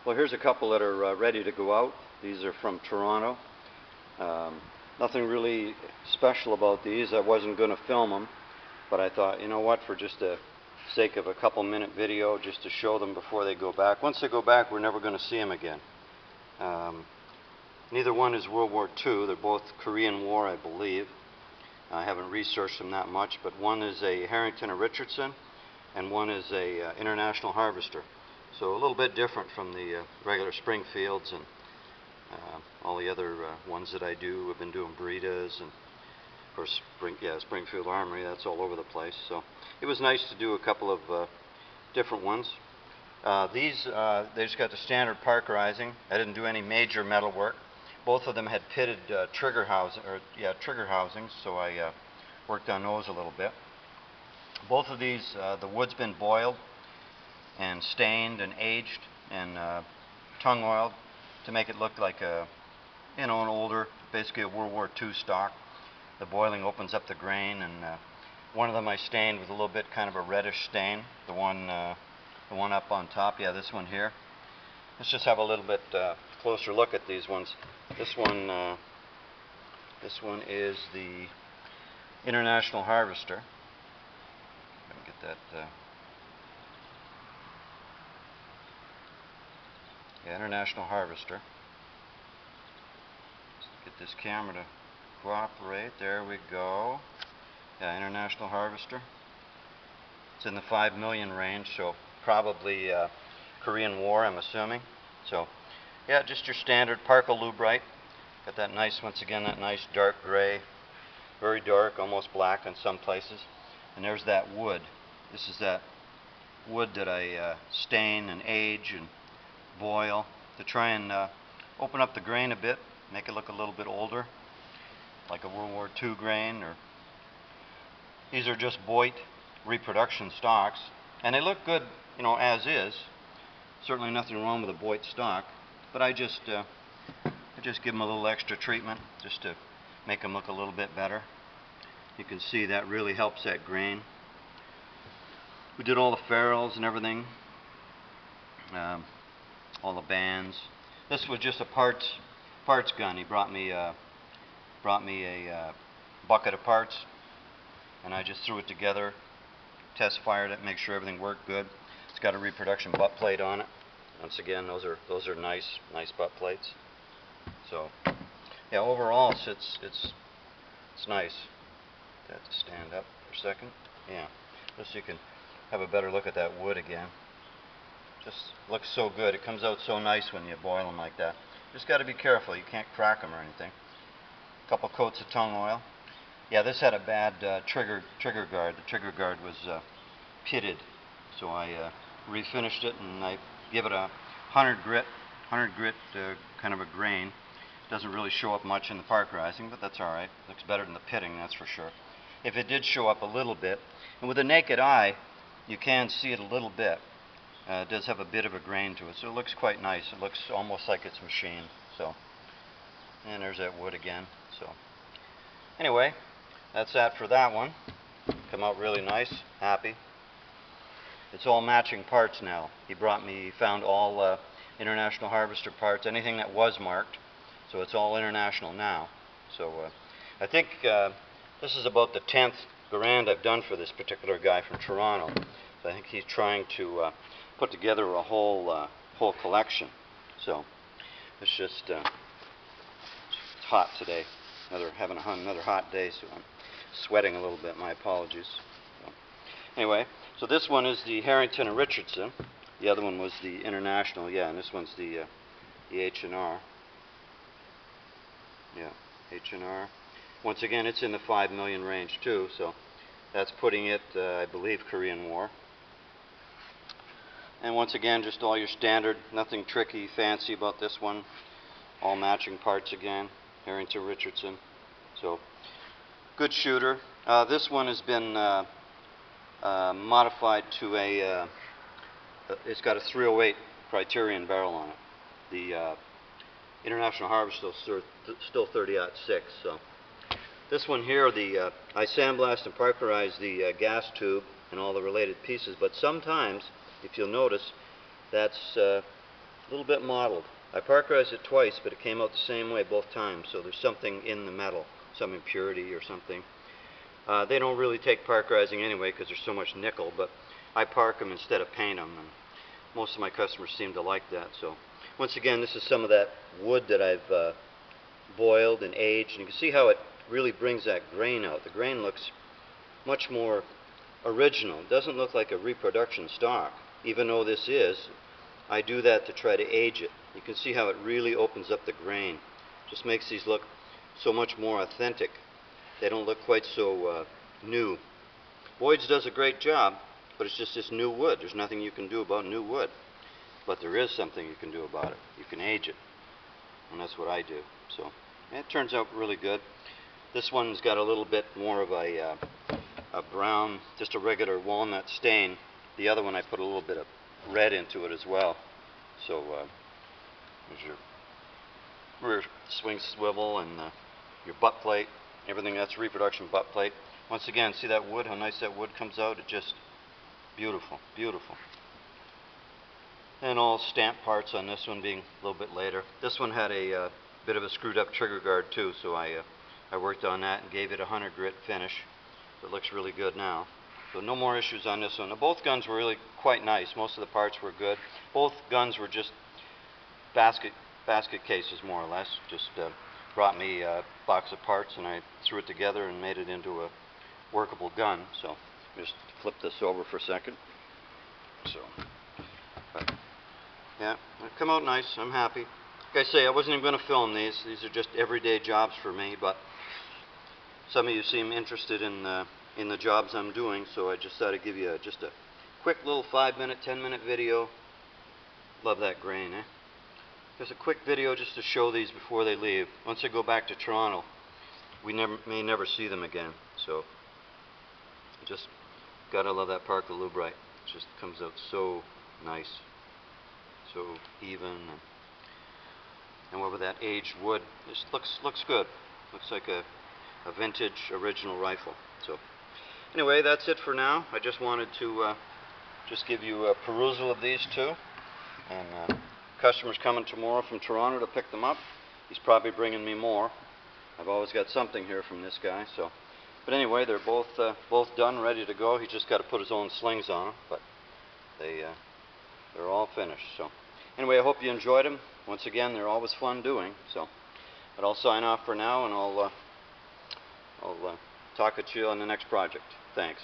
Well, here's a couple that are ready to go out. These are from Toronto. Nothing really special about these. I wasn't going to film them, but I thought, you know what, for just the sake of a couple-minute video, just to show them before they go back. Once they go back, we're never going to see them again. Neither one is World War II. They're both Korean War, I believe. I haven't researched them that much, but one is a Harrington Richardson, and one is a International Harvester. So a little bit different from the regular Springfields and all the other ones that I do. I've been doing Buritas and, of course, Springfield Armory. That's all over the place. So it was nice to do a couple of different ones. They just got the standard parkerizing. I didn't do any major metal work. Both of them had pitted trigger housings, so I worked on those a little bit. Both of these, the wood's been boiled and stained and aged and tongue oiled to make it look like an older, basically a World War II stock. The boiling opens up the grain, and one of them I stained with a little bit kind of a reddish stain. The one up on top, yeah, this one here. Let's just have a little bit closer look at these ones. This one is the International Harvester. Let me get that. Yeah, International Harvester. Let's get this camera to cooperate. There we go. Yeah, International Harvester. It's in the 5 million range, so probably Korean War, I'm assuming. So, yeah, just your standard Parker-Lubrite. Got that nice, once again, that nice dark gray, very dark, almost black in some places. And there's that wood. This is that wood that I stain and age and boil to try and open up the grain a bit, make it look a little bit older, like a World War II grain. Or these are just Boyd reproduction stocks, and they look good, you know, as is. Certainly nothing wrong with a Boyd stock, but I just give them a little extra treatment just to make them look a little bit better. You can see that really helps that grain. We did all the ferrules and everything. All the bands. This was just a parts gun. He brought me a bucket of parts, and I just threw it together, test fired it, make sure everything worked good. It's got a reproduction butt plate on it. Once again, those are nice butt plates. So yeah, overall it's nice. Have to stand up for a second. Yeah, just so you can have a better look at that wood again. Just looks so good. It comes out so nice when you boil them like that. Just got to be careful. You can't crack them or anything. A couple coats of tongue oil. Yeah, this had a bad trigger guard. The trigger guard was pitted, so I refinished it, and I give it a 100 grit kind of a grain. Doesn't really show up much in the parkerizing, but that's all right. Looks better than the pitting, that's for sure. If it did show up a little bit, and with the naked eye, you can see it a little bit. It does have a bit of a grain to it, so it looks quite nice. It looks almost like it's machined. So, and there's that wood again. So, anyway, that's that for that one. Come out really nice, happy. It's all matching parts now. He found all International Harvester parts, anything that was marked. So it's all international now. So I think this is about the 10th Garand I've done for this particular guy from Toronto. So I think he's trying to put together a whole collection. So it's just it's hot today. Having another hot day, so I'm sweating a little bit. My apologies. So, anyway, so this one is the Harrington Richardson. The other one was the International. Yeah, and this one's the H&R. Yeah, H&R. Once again, it's in the 5 million range too. So that's putting it, I believe, Korean War. And once again, just all your standard, nothing tricky, fancy about this one. All matching parts again, Harrington Richardson. So, good shooter. This one has been modified to it's got a 308 Criterion barrel on it. The International Harvester is still 30-06. So, this one here, I sandblast and parkerize the gas tube and all the related pieces, but sometimes, if you'll notice, that's a little bit mottled. I parkerized it twice, but it came out the same way both times, so there's something in the metal, some impurity or something. They don't really take parkerizing anyway because there's so much nickel, but I park them instead of paint them, and most of my customers seem to like that. So once again, this is some of that wood that I've boiled and aged, and you can see how it really brings that grain out. The grain looks much more original. It doesn't look like a reproduction stock, even though this is. I do that to try to age it. You can see how it really opens up the grain. Just makes these look so much more authentic. They don't look quite so new. Boyd's does a great job, but it's just this new wood. There's nothing you can do about new wood. But there is something you can do about it. You can age it. And that's what I do. So it turns out really good. This one's got a little bit more of a brown, just a regular walnut stain. The other one I put a little bit of red into it as well. So there's your rear swing swivel and your butt plate, everything. That's reproduction butt plate. Once again, see that wood, how nice that wood comes out? It just beautiful, beautiful. And all stamp parts on this one being a little bit later. This one had a bit of a screwed up trigger guard too, so I worked on that and gave it a 100 grit finish. It looks really good now. So no more issues on this one. Now, both guns were really quite nice. Most of the parts were good. Both guns were just basket cases, more or less. Just brought me a box of parts and I threw it together and made it into a workable gun. So just flip this over for a second. So yeah, it come out nice. I'm happy. Like I say, I wasn't even going to film these. These are just everyday jobs for me, but some of you seem interested in the jobs I'm doing, so I just thought I'd give you just a quick little 5-minute, 10-minute video. Love that grain, eh? Just a quick video just to show these before they leave. Once I go back to Toronto, we may never see them again. So just gotta love that Parker Lubrite. It just comes out so nice, so even, and over that aged wood, this looks good. Looks like a vintage original rifle. So anyway, that's it for now. I just wanted to just give you a perusal of these two. And customer's coming tomorrow from Toronto to pick them up. He's probably bringing me more. I've always got something here from this guy. So, but anyway, they're both done, ready to go. He's just got to put his own slings on them, but they're all finished. So anyway, I hope you enjoyed them. Once again, they're always fun doing. So, but I'll sign off for now, and I'll talk at you on the next project. Thanks.